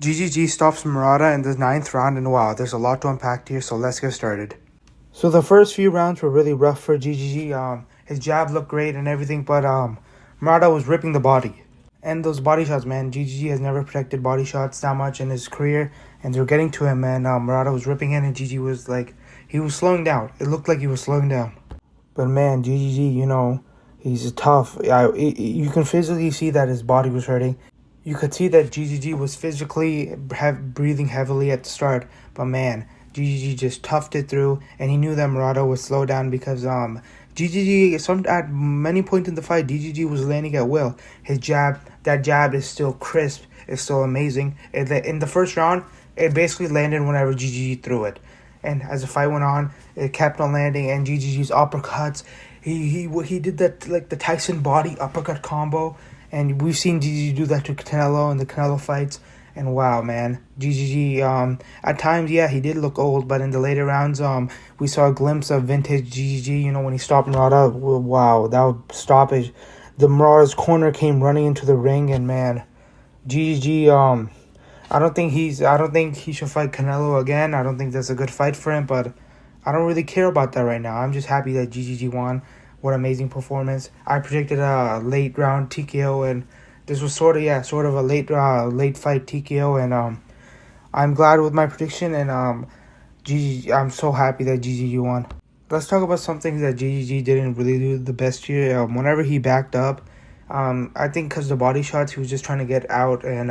GGG stops Murata in the 9th round, and wow, there's a lot to unpack here, so let's get started. So the first few rounds were really rough for GGG. His jab looked great and everything, but Murata was ripping the body. And those body shots, man, GGG has never protected body shots that much in his career, and they were getting to him, and Murata was ripping in, and GG was like, he was slowing down. It looked like he was slowing down. But man, GGG, he's tough. You can physically see that his body was hurting. You could see that GGG was physically breathing heavily at the start, but man, GGG just toughed it through, and he knew that Murata would slow down because GGG, at many points in the fight, GGG was landing at will. His jab, that jab is still crisp, it's still amazing. In the first round, it basically landed whenever GGG threw it. And as the fight went on, it kept on landing, and GGG's uppercuts, he did that, like the Tyson body uppercut combo, and we've seen GGG do that to Canelo in the Canelo fights. And wow, man, GGG, at times, yeah, he did look old, but in the later rounds, we saw a glimpse of vintage GGG, when he stopped Murata. Wow, that stoppage. The Murata's corner came running into the ring, and man, GGG, I don't think he should fight Canelo again. I don't think that's a good fight for him, but I don't really care about that right now. I'm just happy that GGG won. What amazing performance. I predicted a late round TKO, and this was sort of a late fight TKO, and I'm glad with my prediction, and GGG, I'm so happy that GGG won. Let's talk about something that GGG didn't really do the best here. Whenever he backed up, I think because the body shots, he was just trying to get out and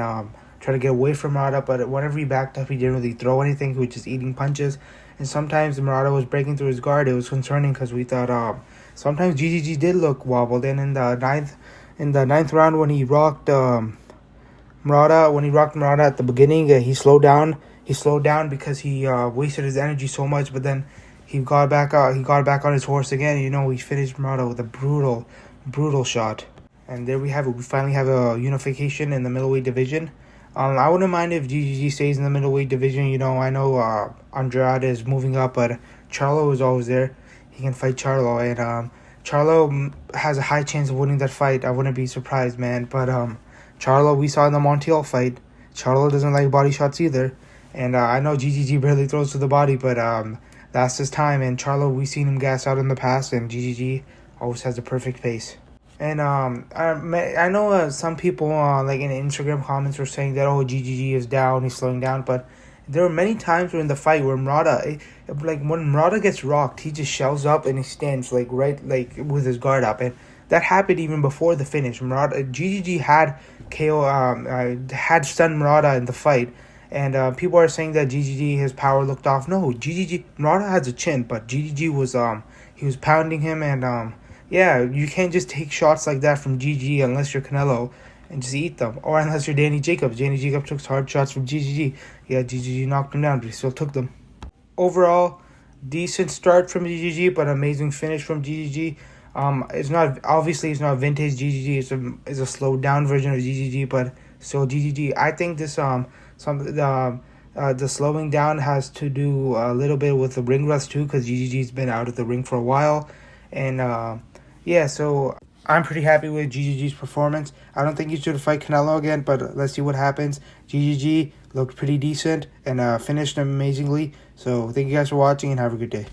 try to get away from Murata, but whenever he backed up, he didn't really throw anything. He was just eating punches, and sometimes Murata was breaking through his guard. It was concerning because we thought sometimes GGG did look wobbled. And in the ninth round, when he rocked Murata at the beginning, he slowed down. He slowed down because he wasted his energy so much, but then he got back out. He got back on his horse again. He finished Murata with a brutal shot. And there we have it. We finally have a unification in the middleweight division. I wouldn't mind if GGG stays in the middleweight division. I know Andrade is moving up, but Charlo is always there. He can fight Charlo, and Charlo has a high chance of winning that fight. I wouldn't be surprised, man. But Charlo, we saw in the Montiel fight, Charlo doesn't like body shots either. And I know GGG barely throws to the body, but that's his time. And Charlo, we've seen him gas out in the past, and GGG always has the perfect pace. And I know some people like in Instagram comments were saying that, GGG is down, he's slowing down, but there were many times in the fight where Murata, when Murata gets rocked, he just shells up and he stands right with his guard up, and that happened even before the finish. GGG had had stunned Murata in the fight, and people are saying that GGG, his power looked off. No, Murata has a chin, but GGG was he was pounding him, and yeah, you can't just take shots like that from GG unless you're Canelo and just eat them. Or unless you're Danny Jacobs. Danny Jacobs took hard shots from GGG. Yeah, GGG knocked him down, but he still took them. Overall, decent start from GGG, but amazing finish from GGG. It's not vintage GGG. It's a slowed down version of GGG, but still GGG. I think this the slowing down has to do a little bit with the ring rust too, because GGG's been out of the ring for a while, and so I'm pretty happy with GGG's performance. I don't think he should fight Canelo again, but let's see what happens. GGG looked pretty decent and finished amazingly. So thank you guys for watching, and have a good day.